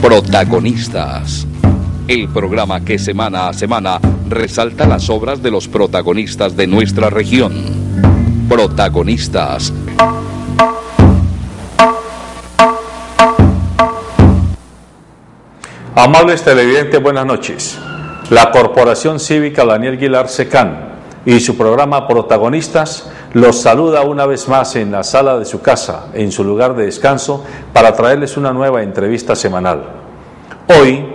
Protagonistas. El programa que semana a semana resalta las obras de los protagonistas de nuestra región. Protagonistas. Amables televidentes, buenas noches. La Corporación Cívica Daniel Guilar Secán y su programa Protagonistas los saluda una vez más en la sala de su casa, en su lugar de descanso, para traerles una nueva entrevista semanal. Hoy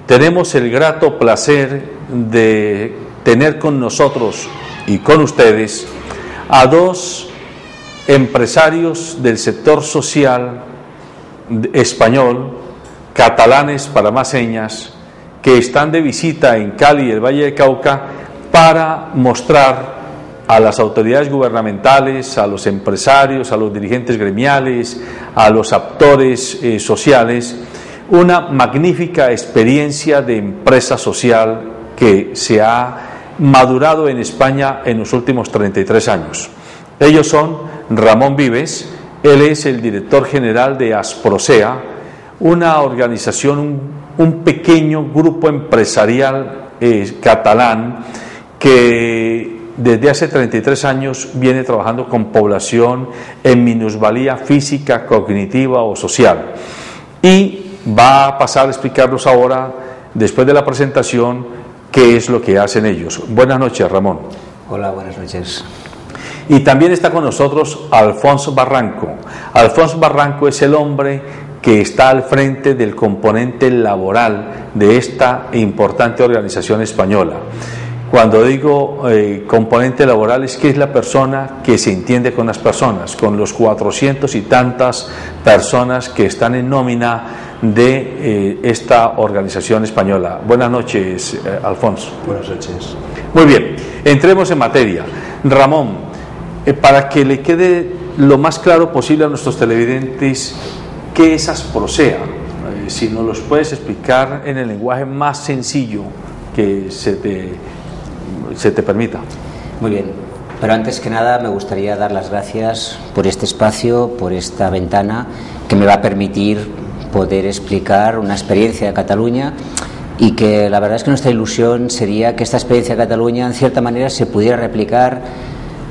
tenemos el grato placer de tener con nosotros y con ustedes a dos empresarios del sector social español, catalanes para más señas, que están de visita en Cali y el Valle del Cauca para mostrar a las autoridades gubernamentales, a los empresarios, a los dirigentes gremiales, a los actores sociales, una magnífica experiencia de empresa social que se ha madurado en España en los últimos 33 años. Ellos son Ramón Vives, él es el director general de Asprosea, una organización, un pequeño grupo empresarial catalán que desde hace 33 años viene trabajando con población en minusvalía física, cognitiva o social. Y va a pasar a explicarnos ahora, después de la presentación, qué es lo que hacen ellos. Buenas noches, Ramón. Hola, buenas noches. Y también está con nosotros Alfonso Barranco. Alfonso Barranco es el hombre que está al frente del componente laboral de esta importante organización española. Cuando digo componente laboral, es que es la persona que se entiende con las personas, con los 400 y tantas personas que están en nómina de esta organización española. Buenas noches, Alfonso. Buenas noches. Muy bien, entremos en materia. Ramón, para que le quede lo más claro posible a nuestros televidentes, ¿qué es Asprosea? Si nos los puedes explicar en el lenguaje más sencillo que se te permita. Muy bien, pero antes que nada me gustaría dar las gracias por este espacio, por esta ventana que me va a permitir poder explicar una experiencia de Cataluña, y que la verdad es que nuestra ilusión sería que esta experiencia de Cataluña en cierta manera se pudiera replicar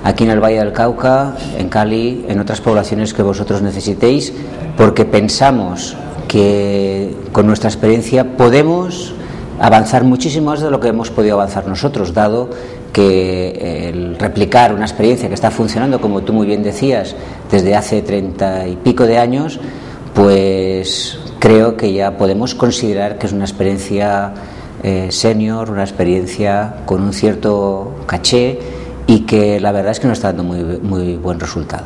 aquí en el Valle del Cauca, en Cali, en otras poblaciones que vosotros necesitéis, porque pensamos que con nuestra experiencia podemos avanzar muchísimo más de lo que hemos podido avanzar nosotros, dado que el replicar una experiencia que está funcionando, como tú muy bien decías, desde hace 30 y pico de años, pues creo que ya podemos considerar que es una experiencia senior, una experiencia con un cierto caché, y que la verdad es que nos está dando muy buen resultado.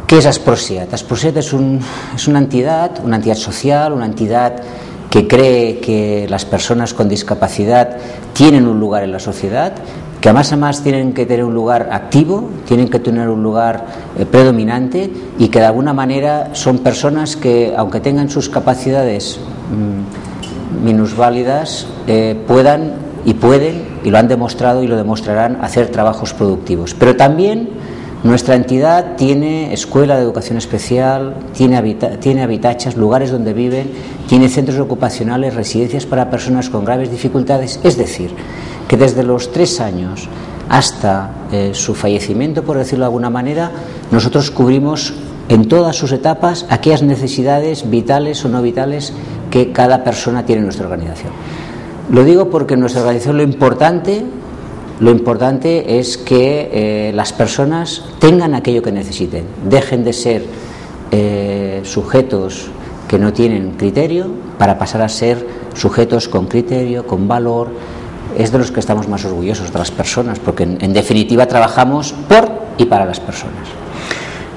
¿Qué es Asprosea? Asprosea es una entidad social, una entidad que cree que las personas con discapacidad tienen un lugar en la sociedad, que además tienen que tener un lugar activo, tienen que tener un lugar predominante, y que de alguna manera son personas que, aunque tengan sus capacidades minusválidas, pueden, y lo han demostrado y lo demostrarán, hacer trabajos productivos. Pero también nuestra entidad tiene escuela de educación especial, tiene habitachas, lugares donde viven, tiene centros ocupacionales, residencias para personas con graves dificultades. Es decir, que desde los 3 años hasta su fallecimiento, por decirlo de alguna manera, nosotros cubrimos en todas sus etapas aquellas necesidades vitales o no vitales que cada persona tiene en nuestra organización. Lo digo porque en nuestra organización lo importante es que las personas tengan aquello que necesiten, dejen de ser sujetos que no tienen criterio para pasar a ser sujetos con criterio, con valor. Es de los que estamos más orgullosos, de las personas, porque en definitiva trabajamos por y para las personas.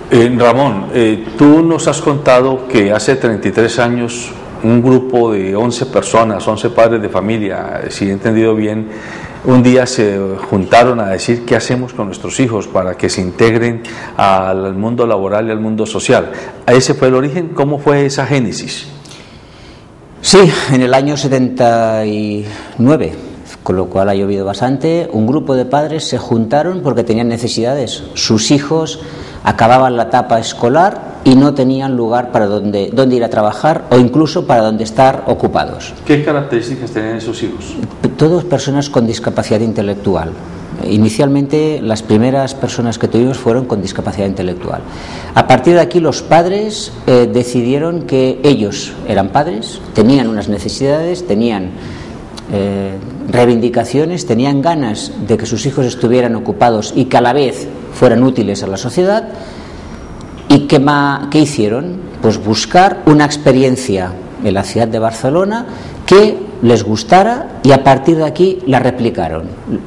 Ramón, tú nos has contado que hace 33 años un grupo de 11 personas, 11 padres de familia, si he entendido bien, un día se juntaron a decir qué hacemos con nuestros hijos para que se integren al mundo laboral y al mundo social. ¿Ese fue el origen? ¿Cómo fue esa génesis? Sí, en el año 79, con lo cual ha llovido bastante, un grupo de padres se juntaron porque tenían necesidades. Sus hijos acababan la etapa escolar y no tenían lugar para dónde ir a trabajar o incluso para dónde estar ocupados. ¿Qué características tenían esos hijos? Todos personas con discapacidad intelectual. Inicialmente las primeras personas que tuvimos fueron con discapacidad intelectual. A partir de aquí los padres decidieron que ellos eran padres, tenían unas necesidades, tenían reivindicaciones, tenían ganas de que sus hijos estuvieran ocupados y que a la vez fueran útiles a la sociedad. ¿Y qué hicieron? Pues buscar una experiencia en la ciudad de Barcelona que les gustara y a partir de aquí la replicaron.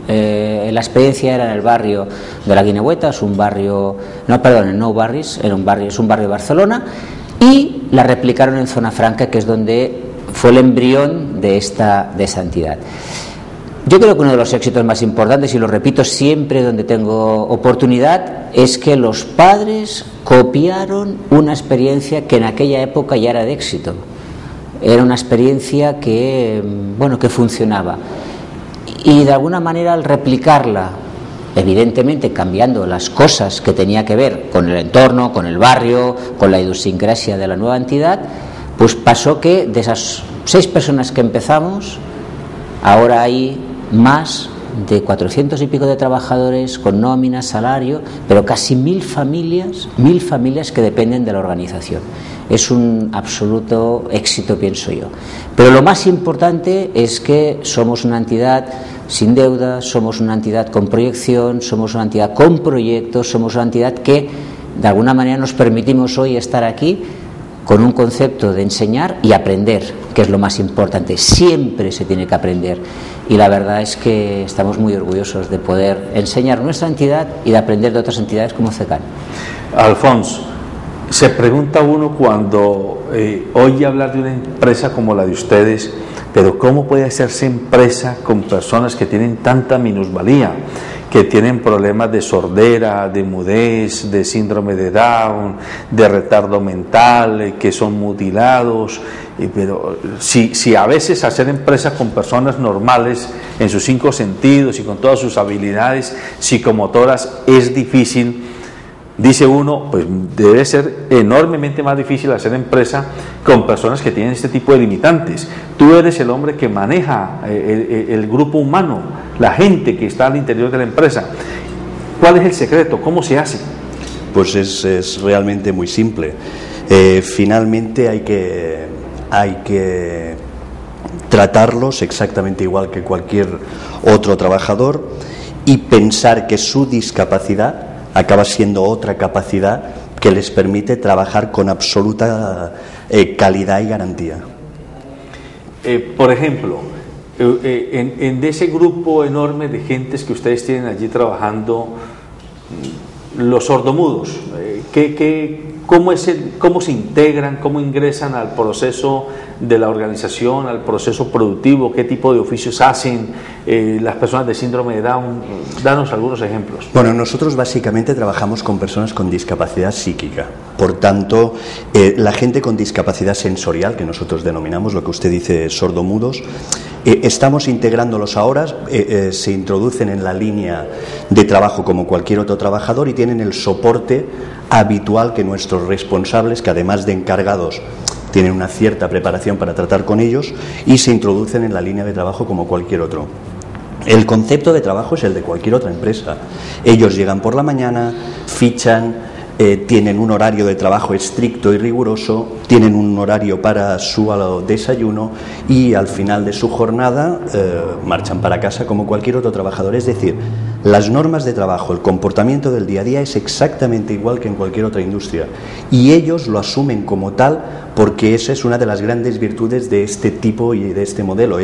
La experiencia era en el barrio de la Guineueta, es un barrio, en Nou Barris, es un barrio de Barcelona, y la replicaron en Zona Franca, que es donde fue el embrión de esta entidad. Yo creo que uno de los éxitos más importantes, y lo repito siempre donde tengo oportunidad, es que los padres copiaron una experiencia que en aquella época ya era de éxito. Era una experiencia que funcionaba. Y de alguna manera al replicarla, evidentemente cambiando las cosas que tenía que ver con el entorno, con el barrio, con la idiosincrasia de la nueva entidad, pues pasó que de esas 6 personas que empezamos, ahora hay más de 400 y pico de trabajadores con nómina, salario, pero casi 1.000 familias que dependen de la organización. Es un absoluto éxito, pienso yo. Pero lo más importante es que somos una entidad sin deuda, somos una entidad con proyección, somos una entidad con proyectos, somos una entidad que de alguna manera nos permitimos hoy estar aquí con un concepto de enseñar y aprender, que es lo más importante. Siempre se tiene que aprender y la verdad es que estamos muy orgullosos de poder enseñar nuestra entidad y de aprender de otras entidades como CECAN. Alfonso, se pregunta uno cuando oye hablar de una empresa como la de ustedes, pero ¿cómo puede hacerse empresa con personas que tienen tanta minusvalía, que tienen problemas de sordera, de mudez, de síndrome de Down, de retardo mental, que son mutilados? Pero si a veces hacer empresa con personas normales en sus 5 sentidos y con todas sus habilidades psicomotoras es difícil, dice uno, pues debe ser enormemente más difícil hacer empresa con personas que tienen este tipo de limitantes. Tú eres el hombre que maneja el grupo humano, la gente que está al interior de la empresa. ¿Cuál es el secreto? ¿Cómo se hace? Pues es realmente muy simple. Finalmente hay que tratarlos exactamente igual que cualquier otro trabajador y pensar que su discapacidad acaba siendo otra capacidad que les permite trabajar con absoluta calidad y garantía. Por ejemplo, en ese grupo enorme de gentes que ustedes tienen allí trabajando, los sordomudos, ¿cómo se integran, cómo ingresan al proceso de la organización, al proceso productivo? ¿Qué tipo de oficios hacen? Las personas de síndrome de Down, danos algunos ejemplos. Bueno, nosotros básicamente trabajamos con personas con discapacidad psíquica. Por tanto, la gente con discapacidad sensorial, que nosotros denominamos, lo que usted dice, sordomudos, estamos integrándolos ahora, se introducen en la línea de trabajo como cualquier otro trabajador y tienen el soporte habitual que nuestros responsables, que además de encargados tienen una cierta preparación para tratar con ellos, y se introducen en la línea de trabajo como cualquier otro. El concepto de trabajo es el de cualquier otra empresa. Ellos llegan por la mañana, fichan, tienen un horario de trabajo estricto y riguroso, tienen un horario para su desayuno y al final de su jornada marchan para casa como cualquier otro trabajador. Es decir, las normas de trabajo, el comportamiento del día a día es exactamente igual que en cualquier otra industria y ellos lo asumen como tal porque esa es una de las grandes virtudes de este tipo y de este modelo.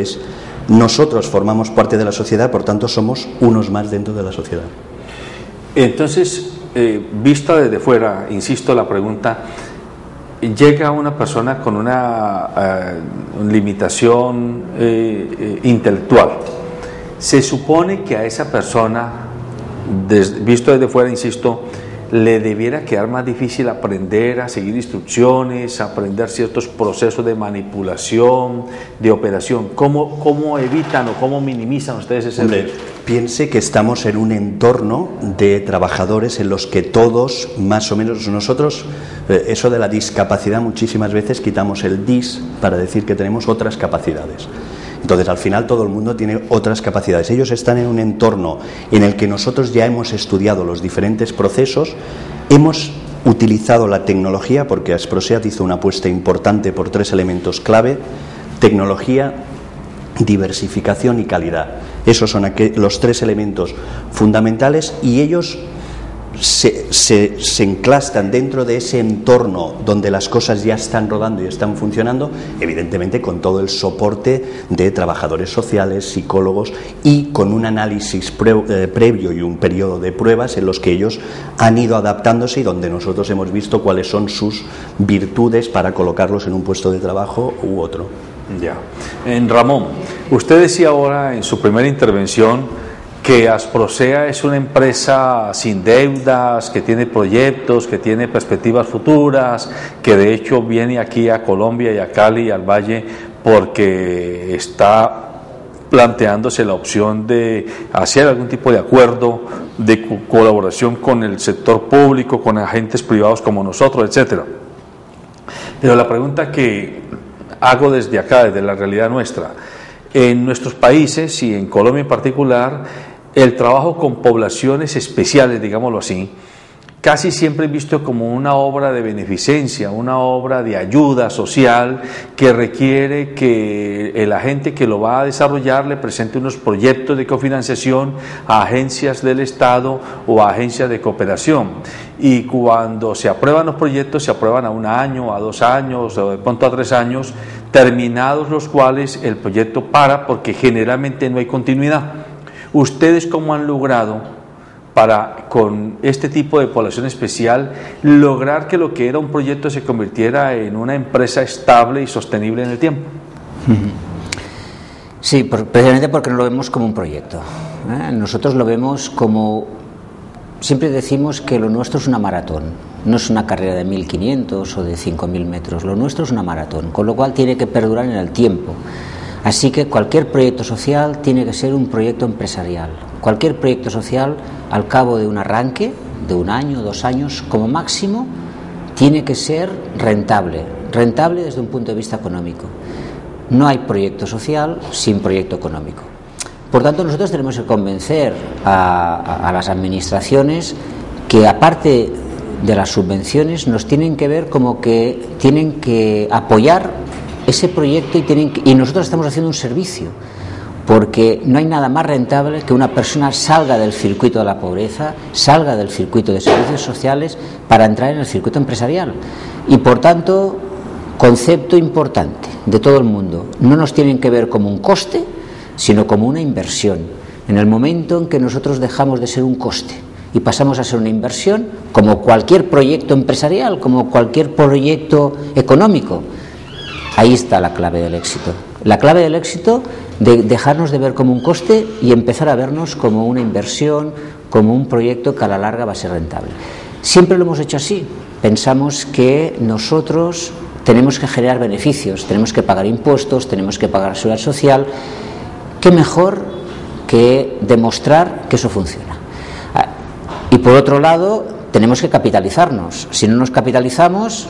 Nosotros formamos parte de la sociedad, por tanto somos unos más dentro de la sociedad. Entonces, vista desde fuera, insisto, la pregunta, llega una persona con una limitación intelectual. Se supone que a esa persona, visto desde fuera, insisto, le debiera quedar más difícil aprender a seguir instrucciones, aprender ciertos procesos de manipulación, de operación. ¿Cómo evitan o cómo minimizan ustedes ese riesgo? Piense que estamos en un entorno de trabajadores en los que todos, más o menos nosotros, eso de la discapacidad, muchísimas veces quitamos el dis para decir que tenemos otras capacidades. Entonces, al final, todo el mundo tiene otras capacidades. Ellos están en un entorno en el que nosotros ya hemos estudiado los diferentes procesos, hemos utilizado la tecnología, porque Asproseat hizo una apuesta importante por 3 elementos clave: tecnología, diversificación y calidad. Esos son los 3 elementos fundamentales, y ellos se enclastan dentro de ese entorno donde las cosas ya están rodando y están funcionando, evidentemente con todo el soporte de trabajadores sociales, psicólogos, y con un análisis previo y un periodo de pruebas en los que ellos han ido adaptándose y donde nosotros hemos visto cuáles son sus virtudes para colocarlos en un puesto de trabajo u otro. Ya. Ramón, usted decía ahora en su primera intervención que Asproseat es una empresa sin deudas, que tiene proyectos, que tiene perspectivas futuras, que de hecho viene aquí a Colombia y a Cali y al Valle porque está planteándose la opción de hacer algún tipo de acuerdo de colaboración con el sector público, con agentes privados como nosotros, etcétera. Pero la pregunta que hago desde acá, desde la realidad nuestra, en nuestros países y en Colombia en particular, el trabajo con poblaciones especiales, digámoslo así, casi siempre es visto como una obra de beneficencia, una obra de ayuda social que requiere que el agente que lo va a desarrollar le presente unos proyectos de cofinanciación a agencias del Estado o a agencias de cooperación. Y cuando se aprueban los proyectos, se aprueban a 1 año, a 2 años, o de pronto a 3 años, terminados los cuales el proyecto para porque generalmente no hay continuidad. ¿Ustedes cómo han logrado para, con este tipo de población especial, lograr que lo que era un proyecto se convirtiera en una empresa estable y sostenible en el tiempo? Sí, precisamente porque no lo vemos como un proyecto. Nosotros lo vemos como... Siempre decimos que lo nuestro es una maratón, no es una carrera de 1.500 o de 5.000 metros, lo nuestro es una maratón, con lo cual tiene que perdurar en el tiempo. Así que cualquier proyecto social tiene que ser un proyecto empresarial. Cualquier proyecto social, al cabo de un arranque, de 1 año, 2 años, como máximo, tiene que ser rentable desde un punto de vista económico. No hay proyecto social sin proyecto económico. Por tanto, nosotros tenemos que convencer a las administraciones que, aparte de las subvenciones, nos tienen que ver como que tienen que apoyar ese proyecto y nosotros estamos haciendo un servicio, porque no hay nada más rentable que una persona salga del circuito de la pobreza, salga del circuito de servicios sociales para entrar en el circuito empresarial. Y por tanto, concepto importante de todo el mundo, no nos tienen que ver como un coste, sino como una inversión. En el momento en que nosotros dejamos de ser un coste y pasamos a ser una inversión, como cualquier proyecto empresarial, como cualquier proyecto económico, ahí está la clave del éxito. La clave del éxito de dejarnos de ver como un coste y empezar a vernos como una inversión, como un proyecto que a la larga va a ser rentable. Siempre lo hemos hecho así. Pensamos que nosotros tenemos que generar beneficios, tenemos que pagar impuestos, tenemos que pagar seguridad social. ¿Qué mejor que demostrar que eso funciona? Y por otro lado, tenemos que capitalizarnos. Si no nos capitalizamos,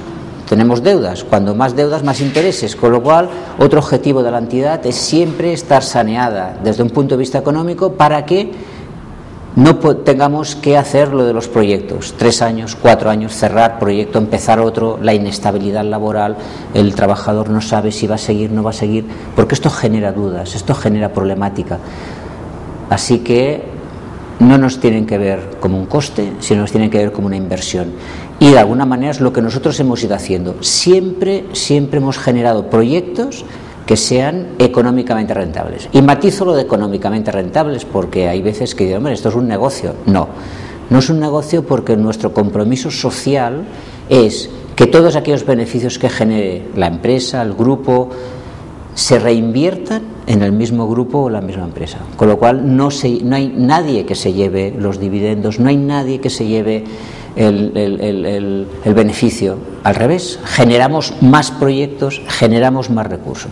tenemos deudas. Cuando más deudas, más intereses. Con lo cual, otro objetivo de la entidad es siempre estar saneada desde un punto de vista económico para que no tengamos que hacer lo de los proyectos. 3 años, 4 años, cerrar proyecto, empezar otro, la inestabilidad laboral, el trabajador no sabe si va a seguir, no va a seguir, porque esto genera dudas, esto genera problemática. Así que no nos tienen que ver como un coste, sino nos tienen que ver como una inversión. Y de alguna manera es lo que nosotros hemos ido haciendo. Siempre hemos generado proyectos que sean económicamente rentables. Y matizo lo de económicamente rentables porque hay veces que dicen, hombre, esto es un negocio. No es un negocio porque nuestro compromiso social es que todos aquellos beneficios que genere la empresa, el grupo, se reinviertan en el mismo grupo o la misma empresa. Con lo cual no hay nadie que se lleve los dividendos, no hay nadie que se lleve el beneficio. Al revés, generamos más proyectos, generamos más recursos.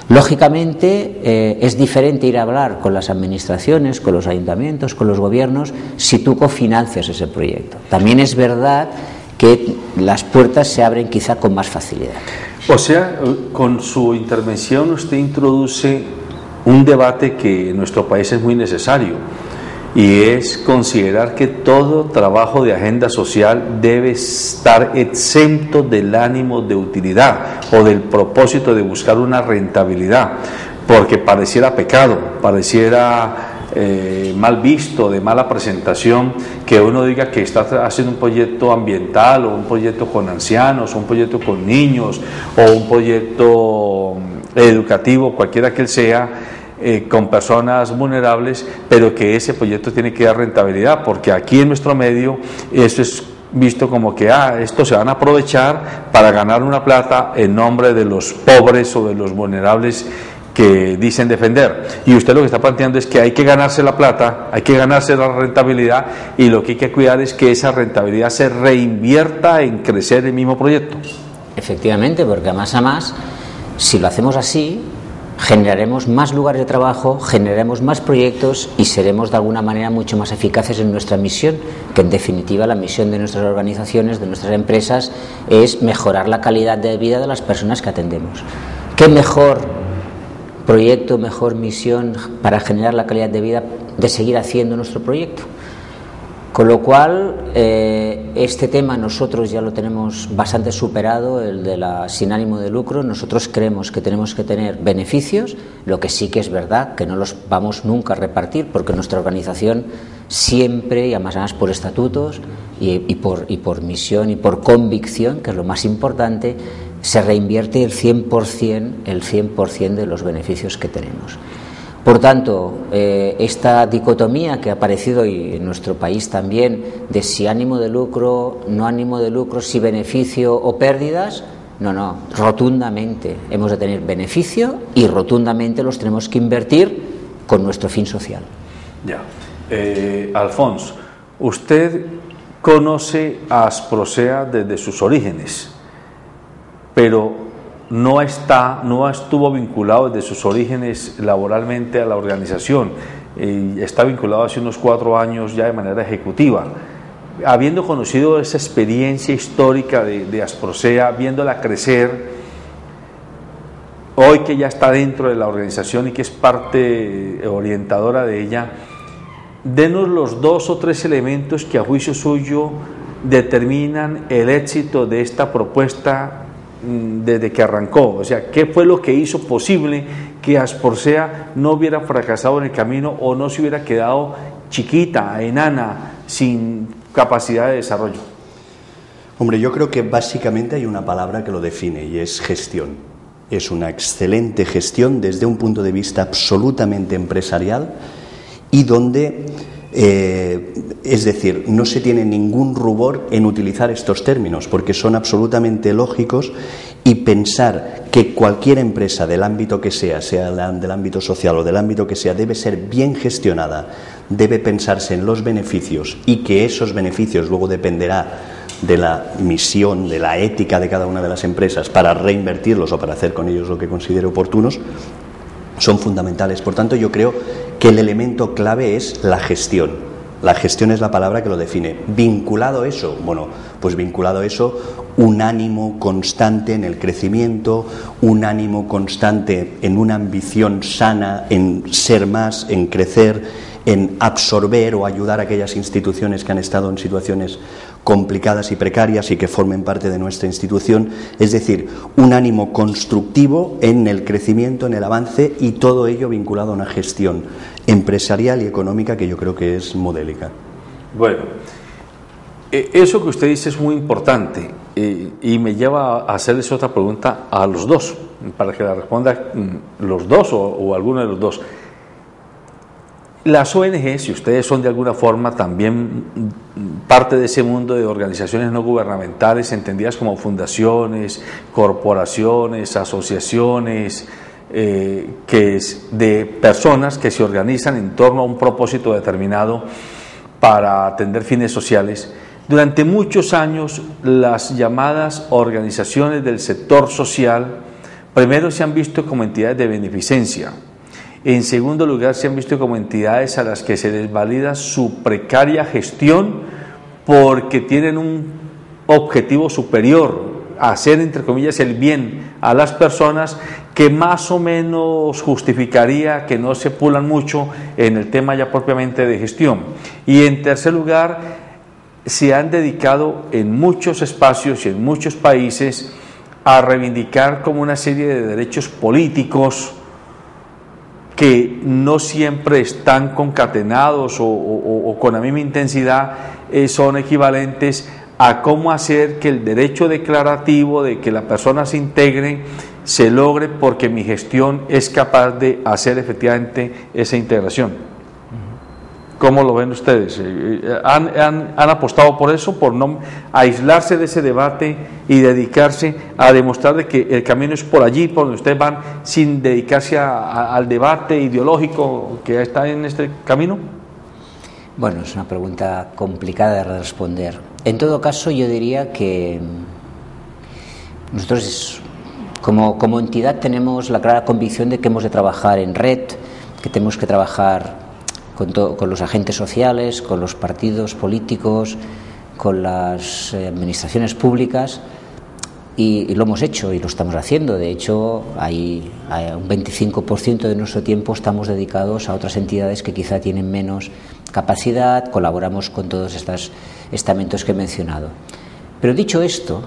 Lógicamente es diferente ir a hablar con las administraciones, con los ayuntamientos, con los gobiernos, si tú cofinancias ese proyecto. También es verdad que las puertas se abren quizá con más facilidad. O sea, con su intervención usted introduce un debate que en nuestro país es muy necesario, y es considerar que todo trabajo de agenda social debe estar exento del ánimo de utilidad o del propósito de buscar una rentabilidad, porque pareciera pecado, pareciera mal visto, de mala presentación, que uno diga que está haciendo un proyecto ambiental o un proyecto con ancianos o un proyecto con niños o un proyecto educativo, cualquiera que él sea, con personas vulnerables, pero que ese proyecto tiene que dar rentabilidad, porque aquí en nuestro medio eso es visto como que estos se van a aprovechar para ganar una plata en nombre de los pobres o de los vulnerables que dicen defender. Y usted lo que está planteando es que hay que ganarse la plata, hay que ganarse la rentabilidad, y lo que hay que cuidar es que esa rentabilidad se reinvierta en crecer el mismo proyecto. Efectivamente, porque a más, si lo hacemos así, generaremos más lugares de trabajo, generaremos más proyectos y seremos de alguna manera mucho más eficaces en nuestra misión, que en definitiva la misión de nuestras organizaciones, de nuestras empresas, es mejorar la calidad de vida de las personas que atendemos. ¿Qué mejor proyecto, mejor misión para generar la calidad de vida de seguir haciendo nuestro proyecto? Con lo cual, este tema nosotros ya lo tenemos bastante superado, el de la sin ánimo de lucro. Nosotros creemos que tenemos que tener beneficios, lo que sí que es verdad que no los vamos nunca a repartir, porque nuestra organización siempre, y además por estatutos y por misión y por convicción, que es lo más importante, se reinvierte el 100% de los beneficios que tenemos. Por tanto, esta dicotomía que ha aparecido y en nuestro país también, de si ánimo de lucro, no ánimo de lucro, si beneficio o pérdidas, no, rotundamente hemos de tener beneficio y rotundamente los tenemos que invertir con nuestro fin social. Ya. Alfonso, usted conoce a Asprocea desde sus orígenes, pero no estuvo vinculado desde sus orígenes laboralmente a la organización, está vinculado hace unos 4 años ya de manera ejecutiva. Habiendo conocido esa experiencia histórica de Asprocea, viéndola crecer, hoy que ya está dentro de la organización y que es parte orientadora de ella, denos los 2 o 3 elementos que a juicio suyo determinan el éxito de esta propuesta desde que arrancó. O sea, ¿qué fue lo que hizo posible que Asprocea no hubiera fracasado en el camino o no se hubiera quedado chiquita, enana, sin capacidad de desarrollo? Hombre, yo creo que básicamente hay una palabra que lo define y es gestión. Es una excelente gestión desde un punto de vista absolutamente empresarial y donde es decir, no se tiene ningún rubor en utilizar estos términos porque son absolutamente lógicos, y pensar que cualquier empresa del ámbito que sea del ámbito social o del ámbito que sea, debe ser bien gestionada, debe pensarse en los beneficios y que esos beneficios luego dependerá de la misión, de la ética de cada una de las empresas para reinvertirlos o para hacer con ellos lo que considere oportunos, son fundamentales. Por tanto, yo creo que el elemento clave es la gestión. La gestión es la palabra que lo define. Vinculado a eso, un ánimo constante en el crecimiento, un ánimo constante en una ambición sana, en ser más, en crecer, en absorber o ayudar a aquellas instituciones que han estado en situaciones complicadas y precarias y que formen parte de nuestra institución, es decir, un ánimo constructivo en el crecimiento, en el avance, y todo ello vinculado a una gestión empresarial y económica que yo creo que es modélica. Bueno, eso que usted dice es muy importante y me lleva a hacerles otra pregunta a los dos, para que la responda los dos o alguno de los dos. Las ONG, si ustedes son de alguna forma también parte de ese mundo de organizaciones no gubernamentales, entendidas como fundaciones, corporaciones, asociaciones, que es de personas que se organizan en torno a un propósito determinado para atender fines sociales. Durante muchos años, las llamadas organizaciones del sector social, primero se han visto como entidades de beneficencia. En segundo lugar, se han visto como entidades a las que se les valida su precaria gestión porque tienen un objetivo superior, hacer, entre comillas, el bien a las personas, que más o menos justificaría que no se pulan mucho en el tema ya propiamente de gestión. Y en tercer lugar, se han dedicado en muchos espacios y en muchos países a reivindicar como una serie de derechos políticos que no siempre están concatenados o con la misma intensidad son equivalentes a cómo hacer que el derecho declarativo de que la persona se integre se logre porque mi gestión es capaz de hacer efectivamente esa integración. ¿Cómo lo ven ustedes? ¿Han apostado por eso, por no aislarse de ese debate y dedicarse a demostrar de que el camino es por allí, por donde ustedes van, sin dedicarse al debate ideológico que está en este camino? Bueno, es una pregunta complicada de responder. En todo caso, yo diría que nosotros como entidad tenemos la clara convicción de que hemos de trabajar en red, que tenemos que trabajar con los agentes sociales, con los partidos políticos, con las administraciones públicas, y lo hemos hecho y lo estamos haciendo. De hecho, hay un 25% de nuestro tiempo estamos dedicados a otras entidades que quizá tienen menos capacidad, colaboramos con todos estos estamentos que he mencionado. Pero dicho esto,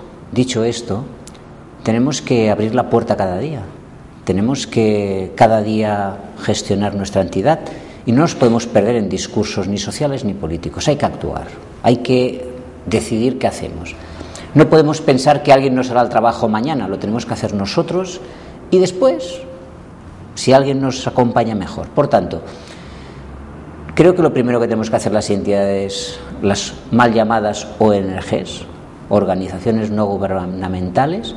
tenemos que abrir la puerta cada día, tenemos que cada día gestionar nuestra entidad. Y no nos podemos perder en discursos ni sociales ni políticos. Hay que actuar, hay que decidir qué hacemos. No podemos pensar que alguien nos hará el trabajo mañana, lo tenemos que hacer nosotros y después, si alguien nos acompaña, mejor. Por tanto, creo que lo primero que tenemos que hacer las entidades, las mal llamadas ONGs, organizaciones no gubernamentales,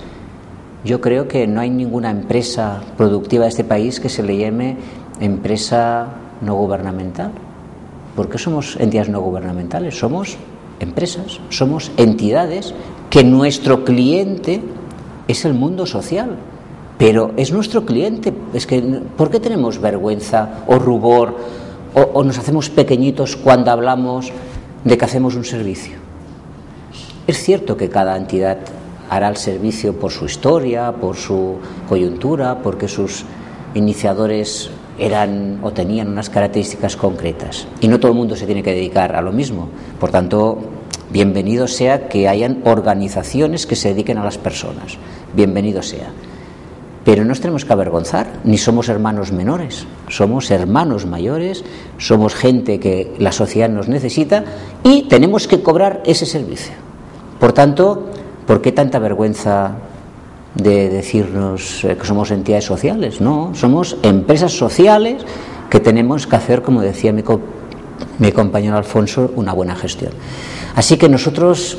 yo creo que no hay ninguna empresa productiva de este país que se le llame empresa no gubernamental. ¿Por qué somos entidades no gubernamentales? Somos empresas, somos entidades que nuestro cliente es el mundo social, pero es nuestro cliente. Es que, ¿por qué tenemos vergüenza o rubor o nos hacemos pequeñitos cuando hablamos de que hacemos un servicio? Es cierto que cada entidad hará el servicio por su historia, por su coyuntura, porque sus iniciadores eran o tenían unas características concretas, y no todo el mundo se tiene que dedicar a lo mismo. Por tanto, bienvenido sea que hayan organizaciones que se dediquen a las personas, bienvenido sea, pero no nos tenemos que avergonzar, ni somos hermanos menores, somos hermanos mayores, somos gente que la sociedad nos necesita y tenemos que cobrar ese servicio. Por tanto, ¿por qué tanta vergüenza de decirnos que somos entidades sociales? No, somos empresas sociales que tenemos que hacer, como decía mi compañero Alfonso, una buena gestión. Así que nosotros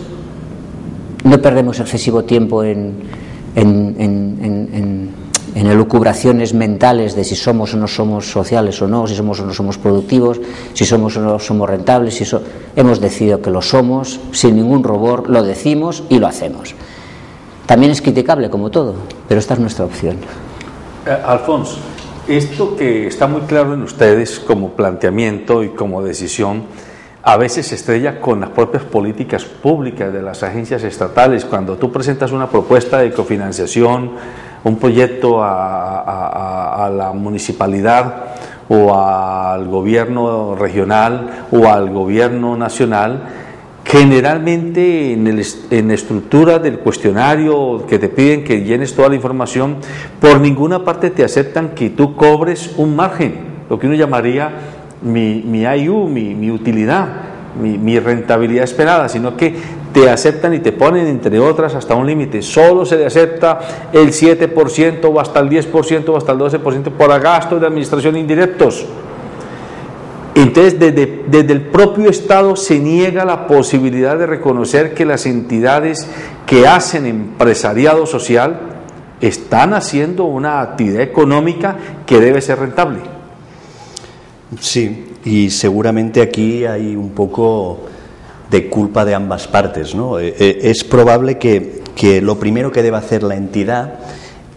no perdemos excesivo tiempo en elucubraciones mentales de si somos o no somos sociales o no, si somos o no somos productivos, si somos o no somos rentables. Hemos decidido que lo somos, sin ningún rubor, lo decimos y lo hacemos. También es criticable, como todo, pero esta es nuestra opción. Alfonso, esto que está muy claro en ustedes como planteamiento y como decisión, a veces se estrella con las propias políticas públicas de las agencias estatales. Cuando tú presentas una propuesta de cofinanciación, un proyecto a la municipalidad o al gobierno regional o al gobierno nacional, generalmente en la estructura del cuestionario que te piden que llenes toda la información, por ninguna parte te aceptan que tú cobres un margen, lo que uno llamaría mi IU, mi utilidad, mi rentabilidad esperada, sino que te aceptan y te ponen, entre otras, hasta un límite. Solo se le acepta el 7% o hasta el 10% o hasta el 12% por gastos de administración indirectos. Entonces, desde el propio Estado se niega la posibilidad de reconocer que las entidades que hacen empresariado social están haciendo una actividad económica que debe ser rentable. Sí, y seguramente aquí hay un poco de culpa de ambas partes, ¿no? Es probable que lo primero que deba hacer la entidad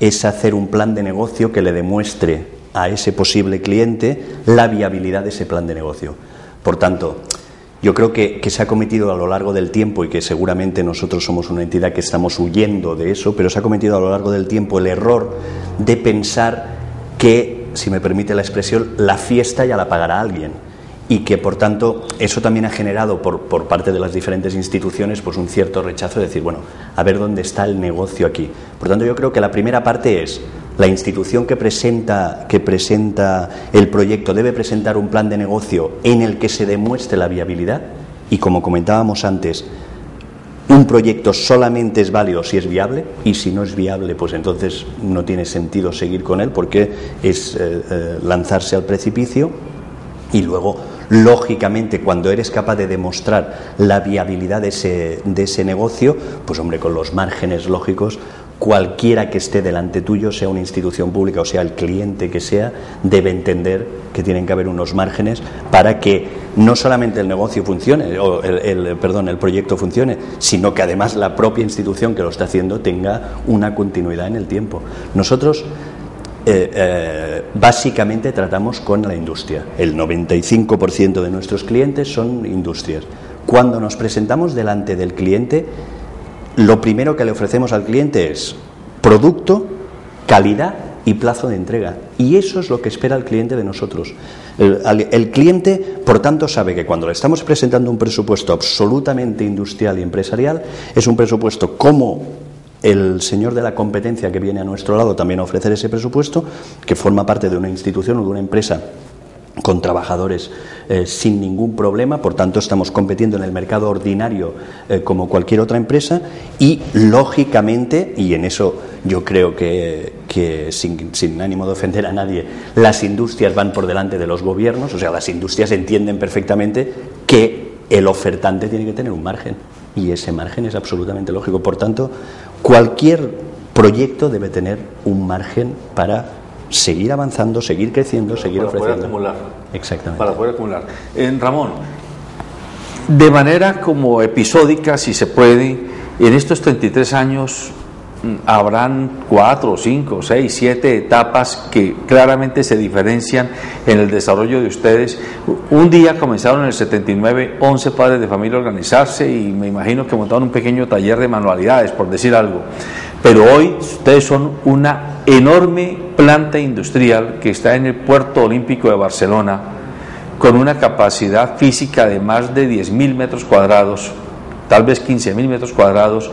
es hacer un plan de negocio que le demuestre a ese posible cliente la viabilidad de ese plan de negocio. Por tanto, yo creo que se ha cometido a lo largo del tiempo, y que seguramente nosotros somos una entidad que estamos huyendo de eso, pero se ha cometido a lo largo del tiempo el error de pensar que, si me permite la expresión, la fiesta ya la pagará alguien, y que por tanto eso también ha generado por parte de las diferentes instituciones pues un cierto rechazo de decir, bueno, a ver dónde está el negocio aquí. Por tanto, yo creo que la primera parte es la institución que presenta el proyecto debe presentar un plan de negocio en el que se demuestre la viabilidad, y como comentábamos antes, un proyecto solamente es válido si es viable, y si no es viable pues entonces no tiene sentido seguir con él, porque es lanzarse al precipicio. Y luego, lógicamente, cuando eres capaz de demostrar la viabilidad de ese negocio, pues hombre, con los márgenes lógicos, cualquiera que esté delante tuyo, sea una institución pública o sea el cliente que sea, debe entender que tienen que haber unos márgenes para que no solamente el negocio funcione, o el proyecto funcione, sino que además la propia institución que lo está haciendo tenga una continuidad en el tiempo. Nosotros básicamente tratamos con la industria. El 95% de nuestros clientes son industrias. Cuando nos presentamos delante del cliente, lo primero que le ofrecemos al cliente es producto, calidad y plazo de entrega. Y eso es lo que espera el cliente de nosotros. El cliente, por tanto, sabe que cuando le estamos presentando un presupuesto absolutamente industrial y empresarial, es un presupuesto como el señor de la competencia que viene a nuestro lado también a ofrecer ese presupuesto, que forma parte de una institución o de una empresa con trabajadores sin ningún problema. Por tanto, estamos compitiendo en el mercado ordinario como cualquier otra empresa, y lógicamente, y en eso yo creo que sin ánimo de ofender a nadie, las industrias van por delante de los gobiernos. O sea, las industrias entienden perfectamente que el ofertante tiene que tener un margen, y ese margen es absolutamente lógico. Por tanto, cualquier proyecto debe tener un margen para seguir avanzando, seguir creciendo, seguir ofreciendo. Para poder acumular. Exactamente. Para poder acumular. Ramón, de manera como episódica, si se puede, en estos 33 años habrán 4, 5, 6, 7 etapas que claramente se diferencian en el desarrollo de ustedes. Un día comenzaron en el 79 11 padres de familia a organizarse, y me imagino que montaron un pequeño taller de manualidades, por decir algo. Pero hoy ustedes son una enorme planta industrial que está en el Puerto Olímpico de Barcelona, con una capacidad física de más de 10.000 metros cuadrados, tal vez 15.000 metros cuadrados,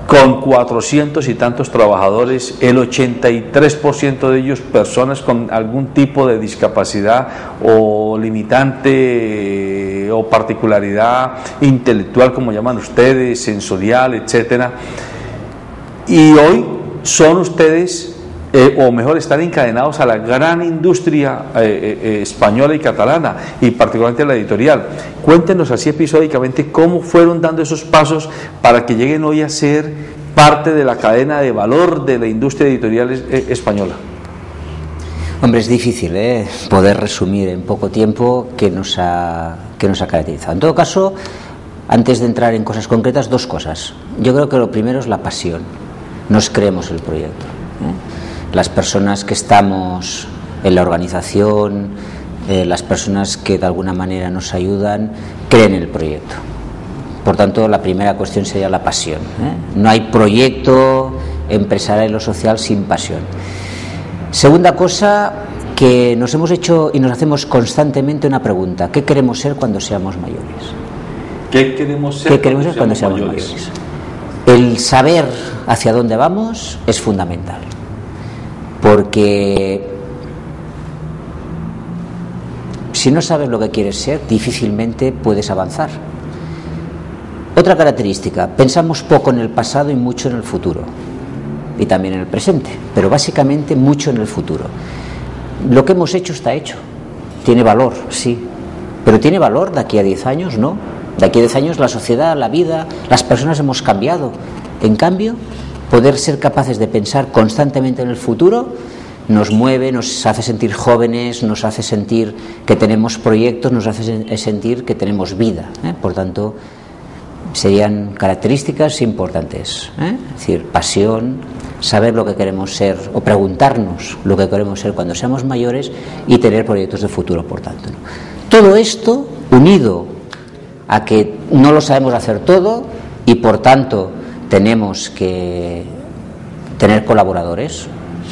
con 400 y tantos trabajadores, el 83% de ellos personas con algún tipo de discapacidad o limitante o particularidad intelectual, como llaman ustedes, sensorial, etcétera. Y hoy son ustedes, o mejor, están encadenados a la gran industria española y catalana, y particularmente la editorial. Cuéntenos así episódicamente cómo fueron dando esos pasos para que lleguen hoy a ser parte de la cadena de valor de la industria editorial española. Hombre, es difícil poder resumir en poco tiempo qué nos ha caracterizado. En todo caso, antes de entrar en cosas concretas, dos cosas. Yo creo que lo primero es la pasión. Nos creemos el proyecto. Las personas que estamos en la organización, las personas que de alguna manera nos ayudan, creen en el proyecto. Por tanto, la primera cuestión sería la pasión. No hay proyecto empresarial o social sin pasión. Segunda cosa, que nos hemos hecho y nos hacemos constantemente una pregunta: ¿qué queremos ser cuando seamos mayores? ¿Qué queremos ser cuando seamos mayores? El saber hacia dónde vamos es fundamental, porque si no sabes lo que quieres ser, difícilmente puedes avanzar. Otra característica: pensamos poco en el pasado y mucho en el futuro, y también en el presente, pero básicamente mucho en el futuro. Lo que hemos hecho está hecho, tiene valor, sí, pero ¿tiene valor de aquí a 10 años? No. De aquí a 10 años la sociedad, la vida, las personas hemos cambiado. En cambio, poder ser capaces de pensar constantemente en el futuro nos mueve, nos hace sentir jóvenes, nos hace sentir que tenemos proyectos, nos hace sentir que tenemos vida, ¿eh? Por tanto, serían características importantes, ¿eh? Es decir, pasión, saber lo que queremos ser o preguntarnos lo que queremos ser cuando seamos mayores y tener proyectos de futuro, por tanto, ¿no? Todo esto unido a que no lo sabemos hacer todo y por tanto tenemos que tener colaboradores.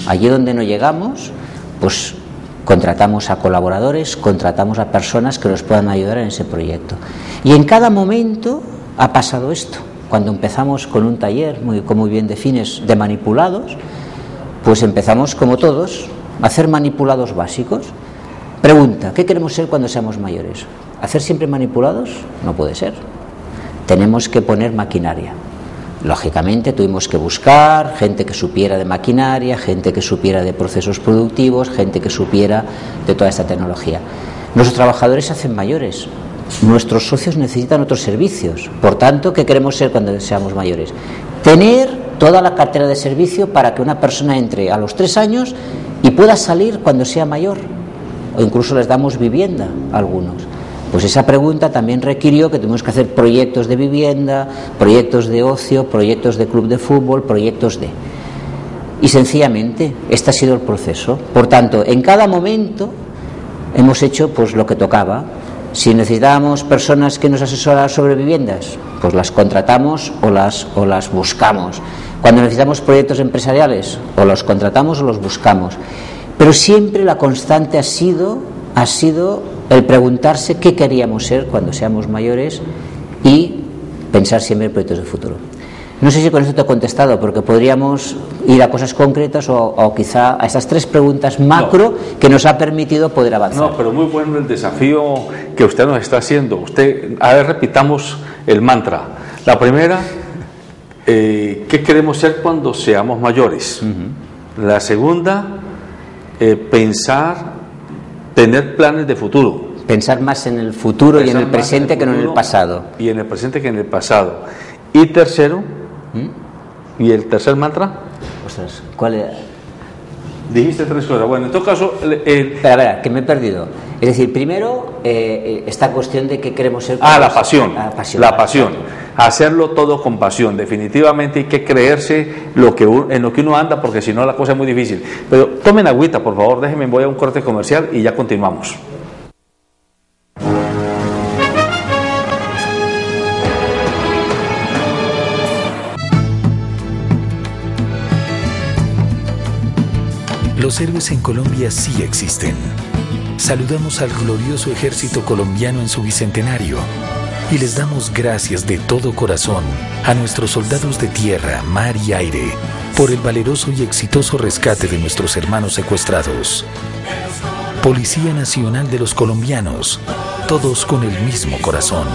Allí donde no llegamos, pues contratamos a colaboradores, contratamos a personas que nos puedan ayudar en ese proyecto. Y en cada momento ha pasado esto. Cuando empezamos con un taller, como bien defines, de manipulados, pues empezamos como todos a hacer manipulados básicos. Pregunta, ¿qué queremos ser cuando seamos mayores? ¿Hacer siempre manipulados? No puede ser. Tenemos que poner maquinaria. Lógicamente tuvimos que buscar gente que supiera de maquinaria, gente que supiera de procesos productivos, gente que supiera de toda esta tecnología. Nuestros trabajadores se hacen mayores, nuestros socios necesitan otros servicios. Por tanto, ¿qué queremos ser cuando seamos mayores? Tener toda la cartera de servicio para que una persona entre a los 3 años y pueda salir cuando sea mayor. O incluso les damos vivienda a algunos. Pues esa pregunta también requirió que tuvimos que hacer proyectos de vivienda, proyectos de ocio, proyectos de club de fútbol, proyectos de... Y sencillamente, este ha sido el proceso. Por tanto, en cada momento hemos hecho pues lo que tocaba. Si necesitábamos personas que nos asesoraran sobre viviendas, pues las contratamos o las buscamos. Cuando necesitamos proyectos empresariales, o los contratamos o los buscamos. Pero siempre la constante ha sido el preguntarse qué queríamos ser cuando seamos mayores y pensar siempre en proyectos de futuro. No sé si con esto te he contestado, porque podríamos ir a cosas concretas o quizá a estas 3 preguntas macro que nos ha permitido poder avanzar. No, pero muy bueno el desafío que usted nos está haciendo. A ver, repitamos el mantra. La primera, ¿qué queremos ser cuando seamos mayores? La segunda, tener planes de futuro. Pensar más en el futuro y en el presente que no en el pasado. Y en el presente que en el pasado. Y tercero, ¿y el tercer mantra? Ostras, ¿cuál era? Dijiste 3 cosas. Bueno, en todo caso... Espera, que me he perdido. Es decir, primero, esta cuestión de qué queremos ser... La pasión. La pasión. Hacerlo todo con pasión. Definitivamente hay que creerse en lo que uno anda, porque si no la cosa es muy difícil. Pero tomen agüita, por favor, déjenme, voy a un corte comercial y ya continuamos. Los héroes en Colombia sí existen. Saludamos al glorioso ejército colombiano en su bicentenario y les damos gracias de todo corazón a nuestros soldados de tierra, mar y aire por el valeroso y exitoso rescate de nuestros hermanos secuestrados. Policía Nacional de los Colombianos, todos con el mismo corazón.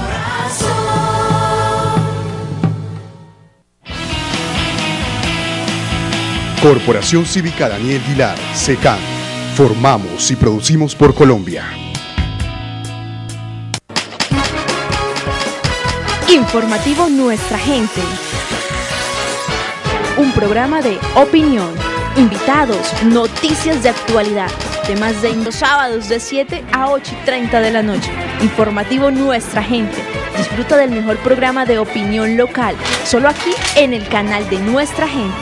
Corporación Cívica Daniel Guilar, SECAN. Formamos y producimos por Colombia. Informativo Nuestra Gente. Un programa de opinión, invitados, noticias de actualidad. Temas de los sábados de 7 a 8:30 de la noche. Informativo Nuestra Gente. Disfruta del mejor programa de opinión local, solo aquí en el canal de Nuestra Gente.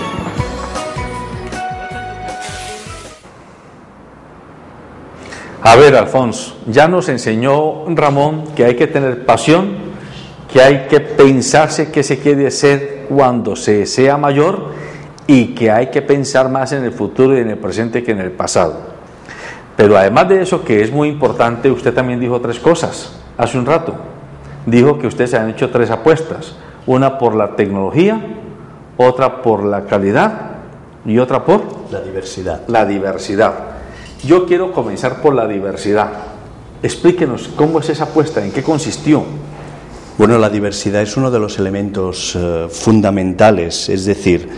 A ver, Alfonso, ya nos enseñó Ramón que hay que tener pasión, que hay que pensarse qué se quiere ser cuando se sea mayor y que hay que pensar más en el futuro y en el presente que en el pasado. Pero además de eso, que es muy importante, usted también dijo 3 cosas hace un rato. Dijo que ustedes han hecho 3 apuestas, una por la tecnología, otra por la calidad y otra por la diversidad. La diversidad. Yo quiero comenzar por la diversidad. Explíquenos cómo es esa apuesta, en qué consistió. Bueno, la diversidad es uno de los elementos fundamentales, es decir,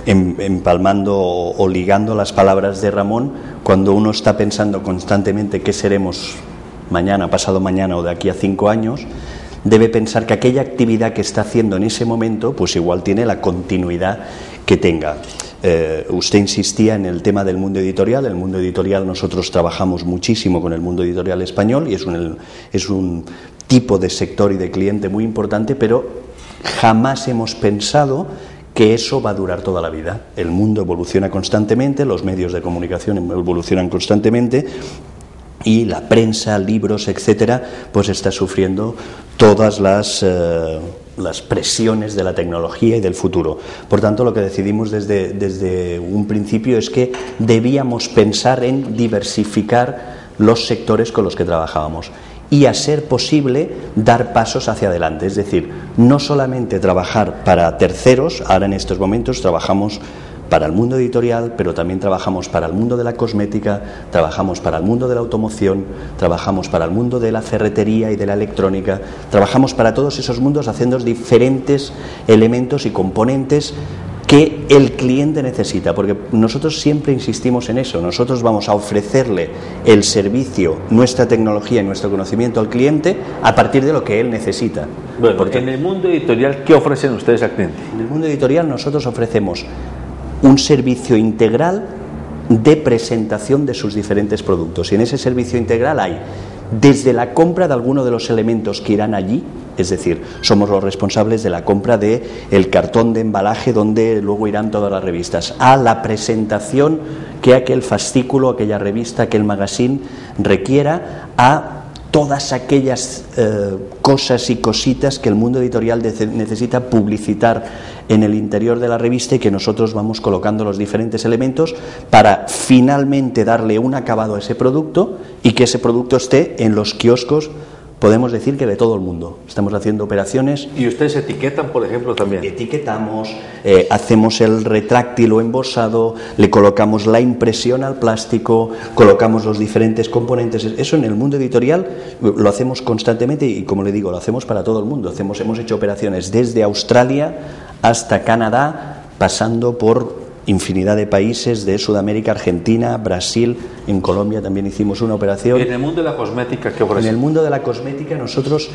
empalmando o ligando las palabras de Ramón, cuando uno está pensando constantemente qué seremos mañana, pasado mañana o de aquí a 5 años, debe pensar que aquella actividad que está haciendo en ese momento, pues igual tiene la continuidad que tenga. Usted insistía en el tema del mundo editorial. El mundo editorial, nosotros trabajamos muchísimo con el mundo editorial español y es un tipo de sector y de cliente muy importante, pero jamás hemos pensado que eso va a durar toda la vida. El mundo evoluciona constantemente, los medios de comunicación evolucionan constantemente y la prensa, libros, etcétera, pues está sufriendo todas las presiones de la tecnología y del futuro. Por tanto, lo que decidimos desde un principio es que debíamos pensar en diversificar los sectores con los que trabajábamos y, a ser posible, dar pasos hacia adelante. Es decir, no solamente trabajar para terceros. Ahora, en estos momentos, trabajamos para el mundo editorial, pero también trabajamos para el mundo de la cosmética, trabajamos para el mundo de la automoción, trabajamos para el mundo de la ferretería y de la electrónica, trabajamos para todos esos mundos haciendo diferentes elementos y componentes que el cliente necesita, porque nosotros siempre insistimos en eso. Nosotros vamos a ofrecerle el servicio, nuestra tecnología y nuestro conocimiento al cliente a partir de lo que él necesita. Bueno, porque en el mundo editorial, ¿qué ofrecen ustedes al cliente? En el mundo editorial nosotros ofrecemos un servicio integral de presentación de sus diferentes productos, y en ese servicio integral hay desde la compra de alguno de los elementos que irán allí, es decir, somos los responsables de la compra de el cartón de embalaje donde luego irán todas las revistas, a la presentación que aquel fascículo, aquella revista, aquel magazine requiera, a todas aquellas cosas y cositas que el mundo editorial necesita publicitar en el interior de la revista, y que nosotros vamos colocando los diferentes elementos para finalmente darle un acabado a ese producto y que ese producto esté en los kioscos, podemos decir que de todo el mundo. Estamos haciendo operaciones. ¿Y ustedes etiquetan, por ejemplo, también? Etiquetamos, hacemos el retráctil o embosado, le colocamos la impresión al plástico, colocamos los diferentes componentes. Eso en el mundo editorial lo hacemos constantemente y, como le digo, lo hacemos para todo el mundo. Hemos hecho operaciones desde Australia hasta Canadá, pasando por infinidad de países de Sudamérica, Argentina, Brasil. En Colombia también hicimos una operación. ¿Y en el mundo de la cosmética qué ofrecen? En el mundo de la cosmética nosotros,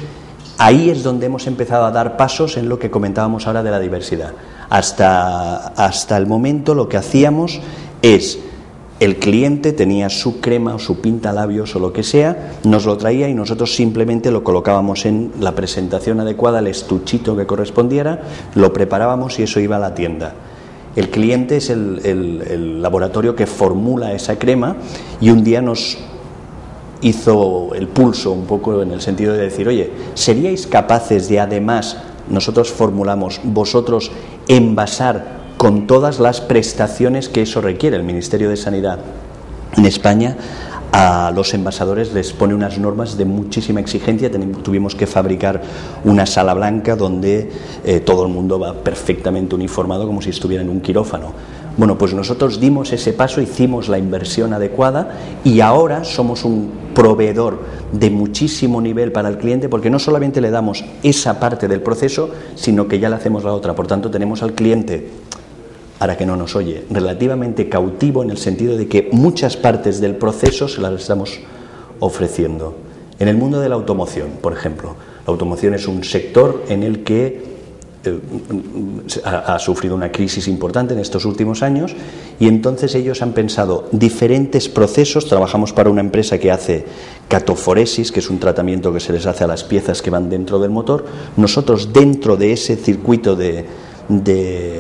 ahí es donde hemos empezado a dar pasos en lo que comentábamos ahora de la diversidad. Hasta el momento lo que hacíamos es, el cliente tenía su crema o su pintalabios o lo que sea, nos lo traía y nosotros simplemente lo colocábamos en la presentación adecuada, el estuchito que correspondiera, lo preparábamos y eso iba a la tienda. El cliente es el laboratorio que formula esa crema, y un día nos hizo el pulso un poco en el sentido de decir, oye, ¿seríais capaces de, además, nosotros formulamos, vosotros envasar con todas las prestaciones que eso requiere? El Ministerio de Sanidad en España a los envasadores les pone unas normas de muchísima exigencia. Tuvimos que fabricar una sala blanca donde todo el mundo va perfectamente uniformado, como si estuviera en un quirófano. Bueno, pues nosotros dimos ese paso, hicimos la inversión adecuada y ahora somos un proveedor de muchísimo nivel para el cliente, porque no solamente le damos esa parte del proceso, sino que ya le hacemos la otra. Por tanto, tenemos al cliente, ahora que no nos oye, relativamente cautivo, en el sentido de que muchas partes del proceso se las estamos ofreciendo. En el mundo de la automoción, por ejemplo, la automoción es un sector en el que ha sufrido una crisis importante en estos últimos años, y entonces ellos han pensado diferentes procesos. Trabajamos para una empresa que hace catoforesis, que es un tratamiento que se les hace a las piezas que van dentro del motor. Nosotros, dentro de ese circuito de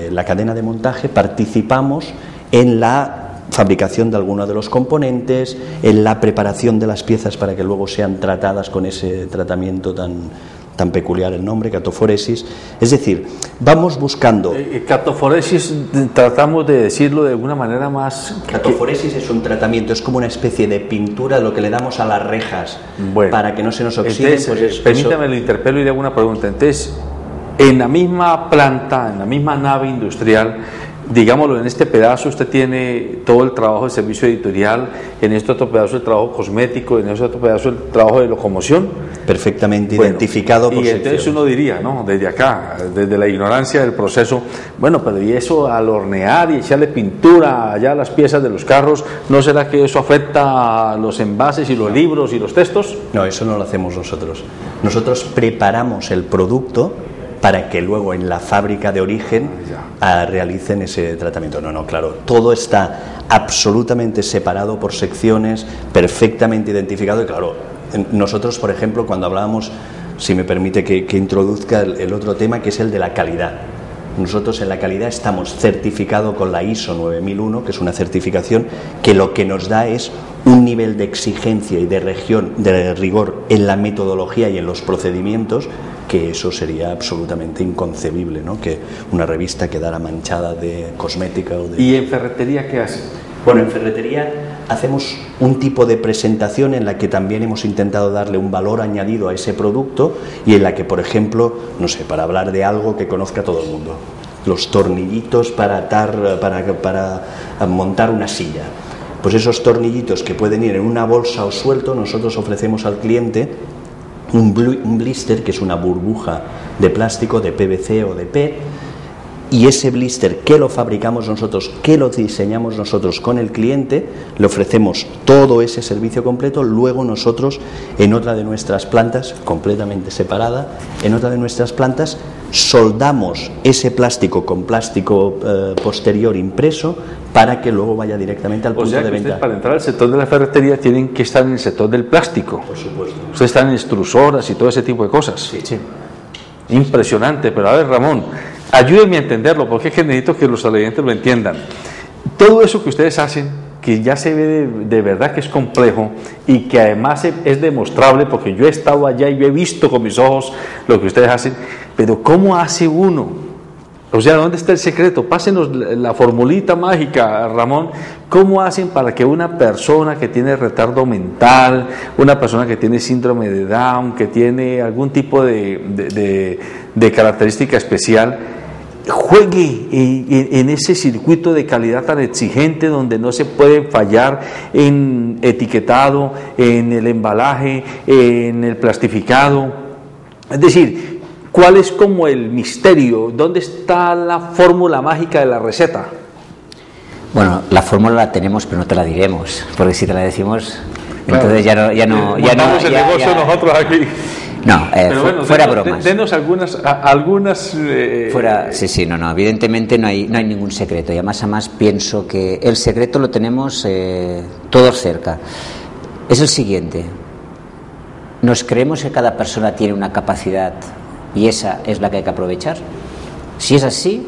la cadena de montaje, participamos en la fabricación de algunos de los componentes, en la preparación de las piezas para que luego sean tratadas con ese tratamiento tan peculiar, el nombre, catoforesis. Es decir, vamos buscando... Catoforesis, tratamos de decirlo de alguna manera más... Catoforesis es un tratamiento, es como una especie de pintura, lo que le damos a las rejas, bueno, para que no se nos oxiden. Entonces, pues permítame, lo interpelo y le hago una pregunta. Entonces, en la misma planta, en la misma nave industrial, digámoslo, en este pedazo usted tiene todo el trabajo de servicio editorial, en este otro pedazo el trabajo cosmético, en este otro pedazo el trabajo de locomoción. Perfectamente identificado por y entonces sección. uno diría, ¿no?, desde acá, desde la ignorancia del proceso, bueno, pero y eso al hornear y echarle pintura allá a las piezas de los carros, ¿no será que eso afecta a los envases y los libros y los textos? No, eso no lo hacemos nosotros. Nosotros preparamos el producto para que luego en la fábrica de origen realicen ese tratamiento. No, claro, todo está absolutamente separado por secciones, perfectamente identificado, y claro, nosotros, por ejemplo, cuando hablábamos, si me permite que introduzca el otro tema, que es el de la calidad. Nosotros en la calidad estamos certificados con la ISO 9001, que es una certificación que lo que nos da es un nivel de exigencia y de rigor en la metodología y en los procedimientos, que eso sería absolutamente inconcebible, ¿no?, que una revista quedara manchada de cosmética o de... ¿Y en ferretería qué hace? Bueno, en ferretería hacemos un tipo de presentación en la que también hemos intentado darle un valor añadido a ese producto, y en la que, por ejemplo, no sé, para hablar de algo que conozca todo el mundo, los tornillitos para montar una silla, pues esos tornillitos que pueden ir en una bolsa o suelto, nosotros ofrecemos al cliente un blister, que es una burbuja de plástico, de PVC o de PET, y ese blister que lo fabricamos nosotros, que lo diseñamos nosotros con el cliente, le ofrecemos todo ese servicio completo. Luego nosotros, en otra de nuestras plantas, completamente separada, en otra de nuestras plantas soldamos ese plástico con plástico posterior impreso, para que luego vaya directamente al punto de venta. Ustedes, para entrar al sector de la ferretería, tienen que estar en el sector del plástico. Por supuesto. Ustedes están en extrusoras y todo ese tipo de cosas. Sí. Impresionante. Pero a ver, Ramón, ayúdenme a entenderlo, porque es que necesito que los televidentes lo entiendan. Todo eso que ustedes hacen, que ya se ve de verdad que es complejo, y que además es demostrable, porque yo he estado allá y yo he visto con mis ojos lo que ustedes hacen, pero ¿cómo hace uno? O sea, ¿dónde está el secreto? Pásenos la formulita mágica, Ramón. ¿Cómo hacen para que una persona que tiene retardo mental, una persona que tiene síndrome de Down, que tiene algún tipo de característica especial, juegue en ese circuito de calidad tan exigente, donde no se puede fallar en etiquetado, en el embalaje, en el plastificado? Es decir, ¿cuál es como el misterio? ¿Dónde está la fórmula mágica de la receta? Bueno, la fórmula la tenemos, pero no te la diremos, porque si te la decimos, claro, entonces montamos el negocio nosotros aquí. No, pero bueno, fuera bromas. Denos algunas fuera, sí, no, evidentemente no hay ningún secreto, y además pienso que el secreto lo tenemos todos cerca. Es el siguiente: nos creemos que cada persona tiene una capacidad, y esa es la que hay que aprovechar. Si es así,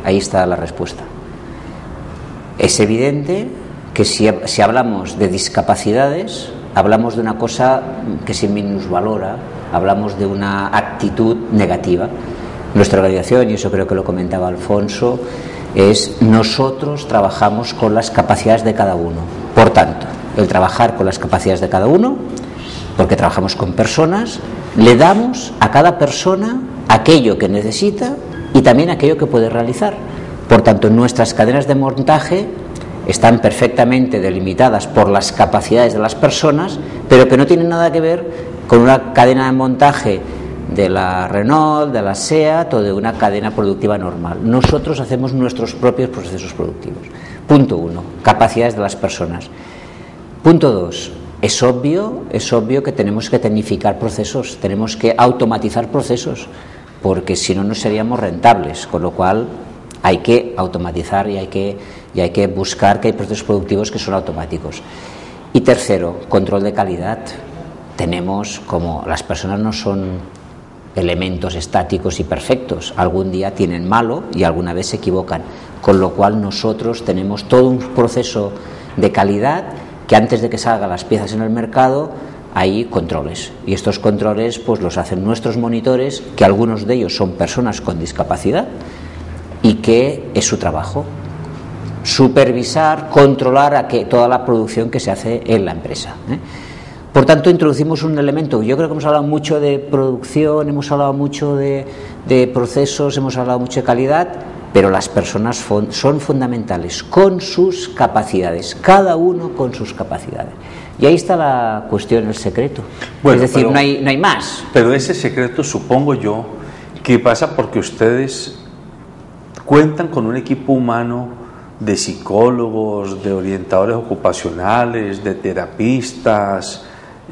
ahí está la respuesta. Es evidente que si hablamos de discapacidades, hablamos de una cosa que se minusvalora, hablamos de una actitud negativa. Nuestra organización, y eso creo que lo comentaba Alfonso, es nosotros trabajamos con las capacidades de cada uno. Por tanto, el trabajar con las capacidades de cada uno, porque trabajamos con personas, le damos a cada persona aquello que necesita y también aquello que puede realizar. Por tanto, nuestras cadenas de montaje están perfectamente delimitadas por las capacidades de las personas, pero que no tienen nada que ver con una cadena de montaje de la Renault, de la SEAT o de una cadena productiva normal. Nosotros hacemos nuestros propios procesos productivos. Punto 1, capacidades de las personas. Punto 2, es obvio que tenemos que tecnificar procesos, tenemos que automatizar procesos, porque si no, no seríamos rentables, con lo cual hay que automatizar y hay que buscar que hay procesos productivos que son automáticos. Y tercero, control de calidad. Tenemos, como las personas no son elementos estáticos y perfectos, algún día tienen malo y alguna vez se equivocan, con lo cual nosotros tenemos todo un proceso de calidad que antes de que salgan las piezas en el mercado hay controles, y estos controles pues los hacen nuestros monitores, que algunos de ellos son personas con discapacidad, y que es su trabajo supervisar, controlar toda la producción que se hace en la empresa. Por tanto, introducimos un elemento. Yo creo que hemos hablado mucho de producción, hemos hablado mucho de procesos, hemos hablado mucho de calidad, pero las personas son fundamentales con sus capacidades, cada uno con sus capacidades. Y ahí está la cuestión, el secreto. Bueno, es decir, pero, no hay más. Pero ese secreto, supongo yo, que pasa porque ustedes cuentan con un equipo humano de psicólogos, de orientadores ocupacionales, de terapistas,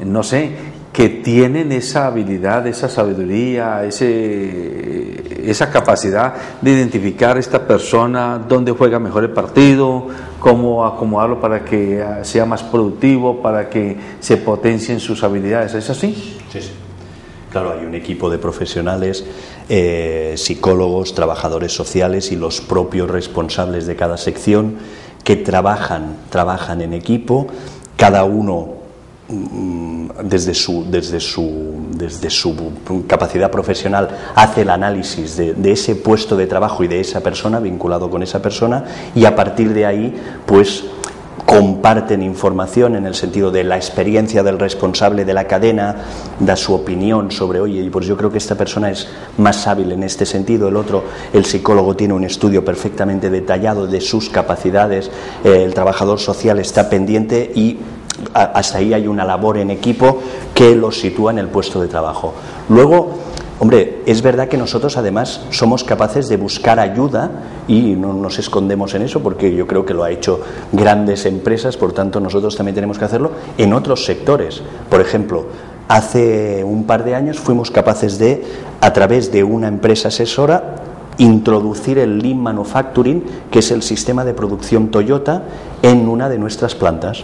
no sé, que tienen esa habilidad, esa sabiduría, esa capacidad de identificar a esta persona, dónde juega mejor el partido, cómo acomodarlo para que sea más productivo, para que se potencien sus habilidades. ¿Es así? Sí, sí. Claro, hay un equipo de profesionales, psicólogos, trabajadores sociales y los propios responsables de cada sección que trabajan en equipo, cada uno desde su capacidad profesional hace el análisis de ese puesto de trabajo y de esa persona, vinculado con esa persona, y a partir de ahí pues comparten información en el sentido de la experiencia del responsable de la cadena, da su opinión sobre, oye, pues yo creo que esta persona es más hábil en este sentido, el otro, el psicólogo tiene un estudio perfectamente detallado de sus capacidades, el trabajador social está pendiente y hasta ahí hay una labor en equipo que los sitúa en el puesto de trabajo. Luego, hombre, es verdad que nosotros además somos capaces de buscar ayuda y no nos escondemos en eso porque yo creo que lo ha hecho grandes empresas, por tanto nosotros también tenemos que hacerlo en otros sectores. Por ejemplo, hace un par de años fuimos capaces de, a través de una empresa asesora, introducir el Lean Manufacturing, que es el sistema de producción Toyota, en una de nuestras plantas.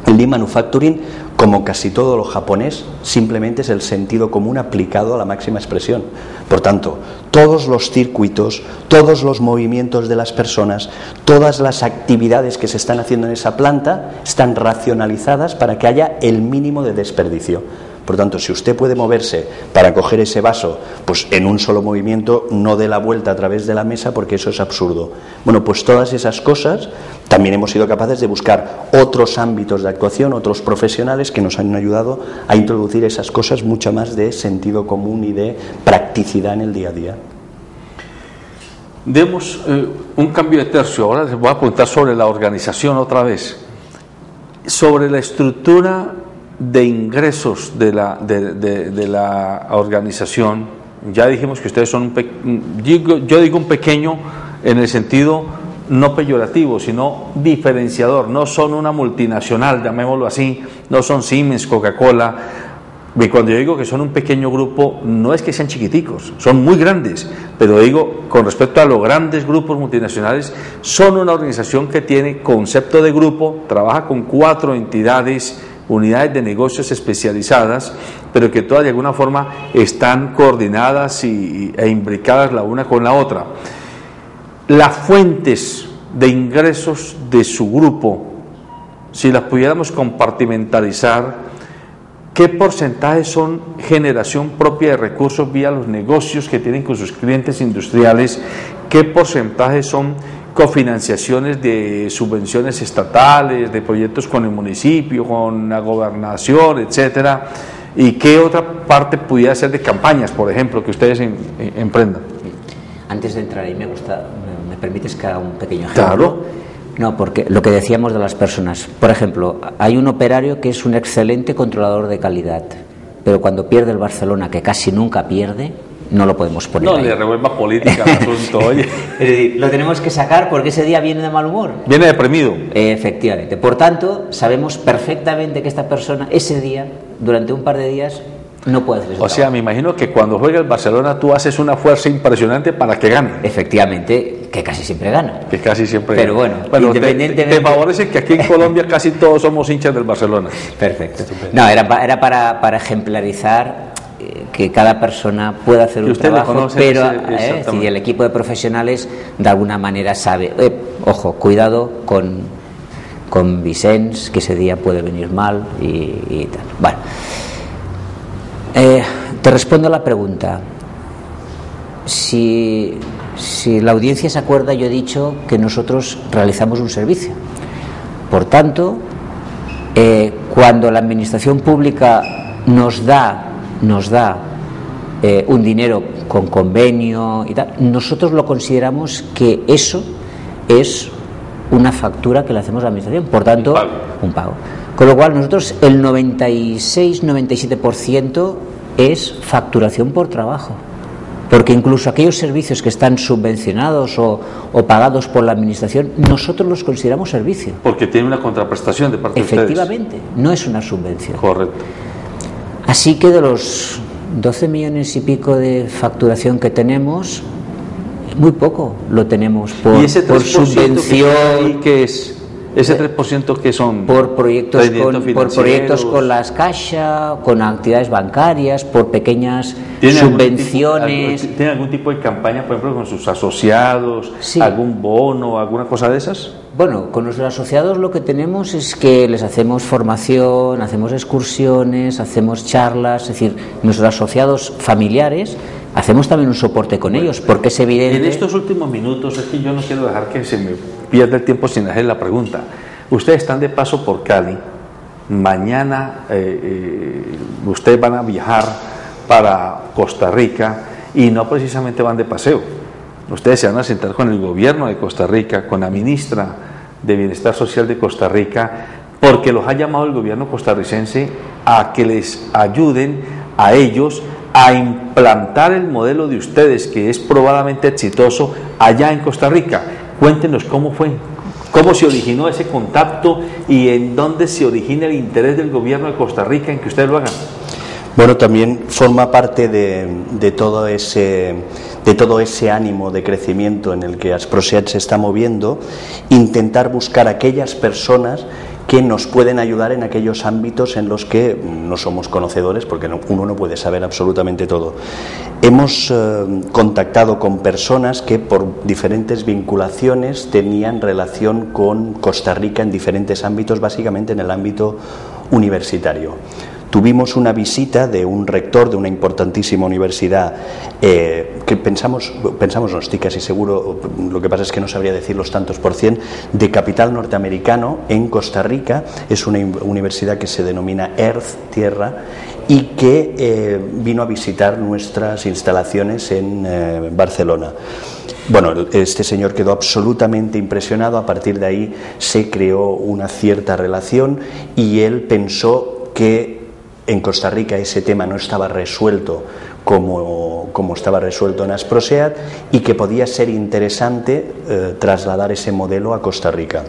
El Lean Manufacturing, como casi todo lo japonés, simplemente es el sentido común aplicado a la máxima expresión. Por tanto, todos los circuitos, todos los movimientos de las personas, todas las actividades que se están haciendo en esa planta están racionalizadas para que haya el mínimo de desperdicio. Por tanto, si usted puede moverse para coger ese vaso, pues en un solo movimiento, no dé la vuelta a través de la mesa porque eso es absurdo. Bueno, pues todas esas cosas también hemos sido capaces de buscar otros ámbitos de actuación, otros profesionales que nos han ayudado a introducir esas cosas mucho más de sentido común y de practicidad en el día a día. Demos un cambio de tercio. Ahora les voy a preguntar sobre la organización otra vez, sobre la estructura de ingresos de la organización. Ya dijimos que ustedes son yo digo un pequeño en el sentido no peyorativo, sino diferenciador. No son una multinacional, llamémoslo así, no son Siemens, Coca-Cola. Y cuando yo digo que son un pequeño grupo, no es que sean chiquiticos, son muy grandes, pero digo, con respecto a los grandes grupos multinacionales, son una organización que tiene concepto de grupo, trabaja con 4 entidades, unidades de negocios especializadas, pero que todas de alguna forma están coordinadas e imbricadas la una con la otra. Las fuentes de ingresos de su grupo, si las pudiéramos compartimentalizar, ¿qué porcentaje son generación propia de recursos vía los negocios que tienen con sus clientes industriales? ¿Qué porcentaje son cofinanciaciones de subvenciones estatales, de proyectos con el municipio, con la gobernación, etcétera? ¿Y qué otra parte pudiera ser de campañas, por ejemplo, que ustedes emprendan? Antes de entrar ahí, ¿me permites que haga un pequeño ejemplo? Claro. No, porque lo que decíamos de las personas, por ejemplo, hay un operario que es un excelente controlador de calidad, pero cuando pierde el Barcelona, que casi nunca pierde, no lo podemos poner No, ahí. le revuelva política al asunto, oye. Es decir, lo tenemos que sacar porque ese día viene de mal humor. Viene deprimido. Efectivamente. Por tanto, sabemos perfectamente que esta persona, ese día, durante un par de días, no puede hacer eso. O sea, me imagino que cuando juega el Barcelona tú haces una fuerza impresionante para que gane. Efectivamente, que casi siempre gana. Que casi siempre Pero gana. bueno, independientemente... Te favorece que aquí en Colombia casi todos somos hinchas del Barcelona. Perfecto. No, era para ejemplarizar que cada persona puede hacer un trabajo, pero si el equipo de profesionales de alguna manera sabe, ojo, cuidado con Vicens, que ese día puede venir mal y tal. Bueno, te respondo a la pregunta. Si la audiencia se acuerda, yo he dicho que nosotros realizamos un servicio. Por tanto, cuando la administración pública nos da un dinero con convenio y tal, nosotros lo consideramos que eso es una factura que le hacemos a la administración, por tanto, un pago. Con lo cual nosotros el 96-97% es facturación por trabajo, porque incluso aquellos servicios que están subvencionados o pagados por la administración, nosotros los consideramos servicio. Porque tiene una contraprestación de parte de ustedes. Efectivamente, no es una subvención. Correcto. Así que de los 12 millones y pico de facturación que tenemos, muy poco lo tenemos por subvención. ¿Qué es? ¿Ese 3% que son? Por proyectos con las cajas, con actividades bancarias, por pequeñas subvenciones. ¿Tiene algún tipo de campaña, por ejemplo, con sus asociados? Sí. ¿Algún bono, alguna cosa de esas? Bueno, con nuestros asociados lo que tenemos es que les hacemos formación, hacemos excursiones, hacemos charlas, es decir, nuestros asociados familiares hacemos también un soporte con ellos, porque es evidente. En estos últimos minutos, es que yo no quiero dejar que se me pierda el tiempo sin hacer la pregunta. Ustedes están de paso por Cali, mañana ustedes van a viajar para Costa Rica y no precisamente van de paseo. Ustedes se van a sentar con el gobierno de Costa Rica, con la ministra de Bienestar Social de Costa Rica, porque los ha llamado el gobierno costarricense a que les ayuden a ellos a implantar el modelo de ustedes, que es probadamente exitoso allá en Costa Rica. Cuéntenos cómo fue, cómo se originó ese contacto y en dónde se origina el interés del gobierno de Costa Rica en que ustedes lo hagan. Bueno, también forma parte de todo ese ánimo de crecimiento en el que Asproseat se está moviendo, intentar buscar aquellas personas que nos pueden ayudar en aquellos ámbitos en los que no somos conocedores, porque uno no puede saber absolutamente todo. Hemos contactado con personas que por diferentes vinculaciones tenían relación con Costa Rica en diferentes ámbitos, básicamente en el ámbito universitario. Tuvimos una visita de un rector de una importantísima universidad que pensamos no estoy casi seguro, lo que pasa es que no sabría decir los tantos por cien, de capital norteamericano en Costa Rica. Es una universidad que se denomina Earth, Tierra, y que vino a visitar nuestras instalaciones en Barcelona. Bueno, este señor quedó absolutamente impresionado. A partir de ahí se creó una cierta relación y él pensó que en Costa Rica ese tema no estaba resuelto como estaba resuelto en Asproseat y que podía ser interesante trasladar ese modelo a Costa Rica.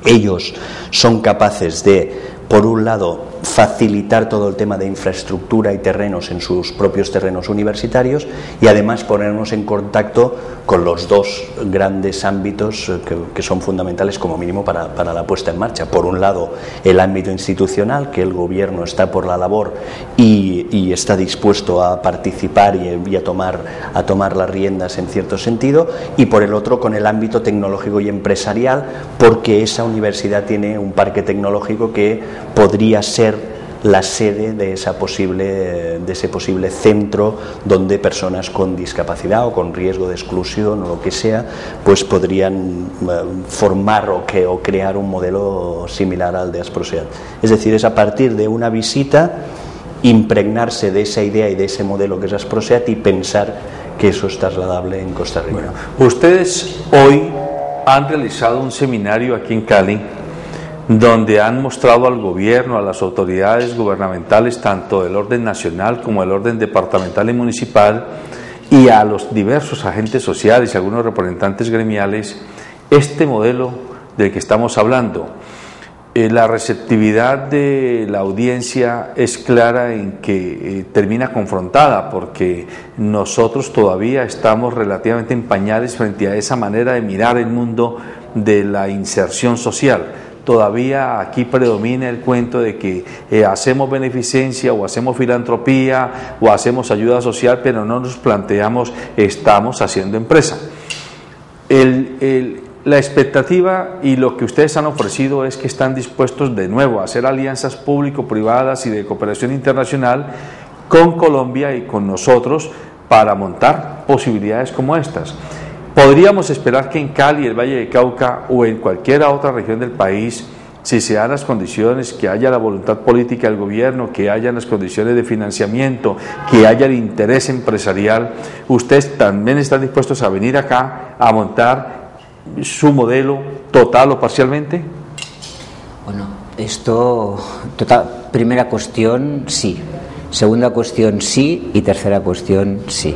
Ellos son capaces de, por un lado, facilitar todo el tema de infraestructura y terrenos en sus propios terrenos universitarios y además ponernos en contacto con los dos grandes ámbitos que son fundamentales como mínimo para la puesta en marcha. Por un lado, el ámbito institucional, que el gobierno está por la labor y está dispuesto a participar y a tomar las riendas en cierto sentido, y por el otro con el ámbito tecnológico y empresarial, porque esa universidad tiene un parque tecnológico que podría ser la sede de ese posible centro donde personas con discapacidad o con riesgo de exclusión o lo que sea, pues podrían formar o crear un modelo similar al de Asproseat. Es decir, es a partir de una visita impregnarse de esa idea y de ese modelo que es Asproseat y pensar que eso es trasladable en Costa Rica. Bueno, ustedes hoy han realizado un seminario aquí en Cali donde han mostrado al gobierno, a las autoridades gubernamentales, tanto del orden nacional como del orden departamental y municipal, y a los diversos agentes sociales y algunos representantes gremiales, este modelo del que estamos hablando. La receptividad de la audiencia es clara en que termina confrontada, porque nosotros todavía estamos relativamente en pañales frente a esa manera de mirar el mundo de la inserción social. Todavía aquí predomina el cuento de que hacemos beneficencia o hacemos filantropía o hacemos ayuda social, pero no nos planteamos estamos haciendo empresa. La expectativa y lo que ustedes han ofrecido es que están dispuestos de nuevo a hacer alianzas público-privadas y de cooperación internacional con Colombia y con nosotros para montar posibilidades como estas. Podríamos esperar que en Cali, el Valle de Cauca o en cualquier otra región del país si se dan las condiciones, que haya la voluntad política del gobierno, que haya las condiciones de financiamiento, que haya el interés empresarial, ¿ustedes también están dispuestos a venir acá a montar su modelo total o parcialmente? Bueno, esto, primera cuestión, sí. Segunda cuestión, sí. Y tercera cuestión, sí.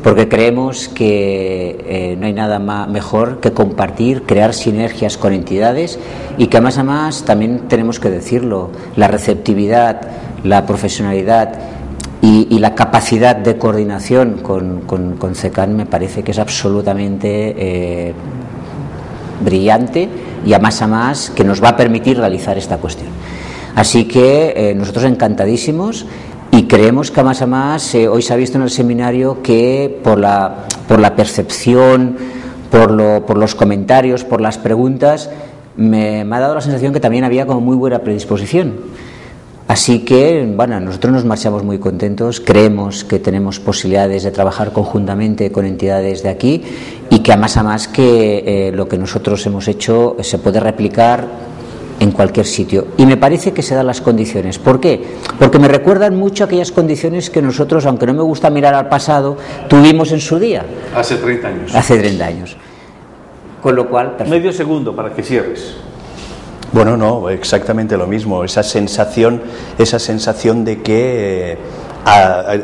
Porque creemos que no hay nada mejor que compartir, crear sinergias con entidades y que más a más también tenemos que decirlo, la receptividad, la profesionalidad y la capacidad de coordinación con CECAN me parece que es absolutamente brillante y a más que nos va a permitir realizar esta cuestión. Así que nosotros encantadísimos. Y creemos que más a más, hoy se ha visto en el seminario que por la percepción, por los comentarios, por las preguntas, me ha dado la sensación que también había como muy buena predisposición. Así que, bueno, nosotros nos marchamos muy contentos, creemos que tenemos posibilidades de trabajar conjuntamente con entidades de aquí y que a más que lo que nosotros hemos hecho se puede replicar en cualquier sitio, y me parece que se dan las condiciones. ¿Por qué? Porque me recuerdan mucho aquellas condiciones que nosotros, aunque no me gusta mirar al pasado, tuvimos en su día. Hace 30 años. Hace 30 años. Con lo cual... Perfecto. Medio segundo para que cierres. Bueno, no, exactamente lo mismo. Esa sensación de que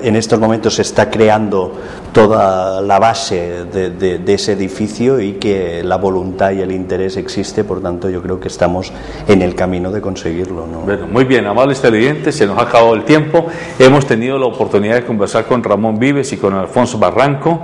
en estos momentos se está creando toda la base de ese edificio y que la voluntad y el interés existe, por tanto yo creo que estamos en el camino de conseguirlo, ¿no? Bueno, muy bien, amables televidentes, se nos ha acabado el tiempo. Hemos tenido la oportunidad de conversar con Ramón Vives y con Alfonso Barranco,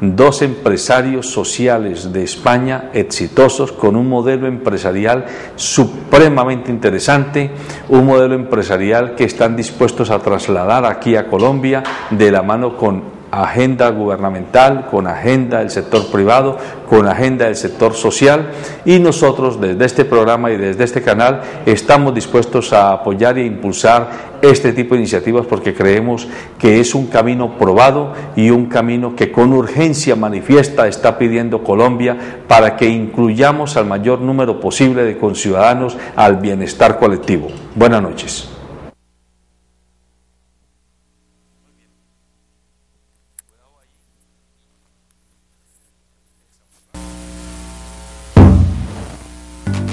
dos empresarios sociales de España exitosos, con un modelo empresarial supremamente interesante, un modelo empresarial que están dispuestos a trasladar aquí a Colombia de la mano con agenda gubernamental, con agenda del sector privado, con agenda del sector social, y nosotros desde este programa y desde este canal estamos dispuestos a apoyar e impulsar este tipo de iniciativas porque creemos que es un camino probado y un camino que con urgencia manifiesta está pidiendo Colombia para que incluyamos al mayor número posible de conciudadanos al bienestar colectivo. Buenas noches.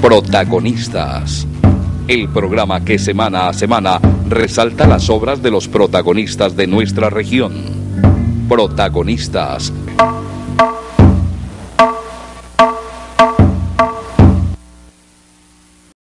Protagonistas, el programa que semana a semana resalta las obras de los protagonistas de nuestra región. Protagonistas.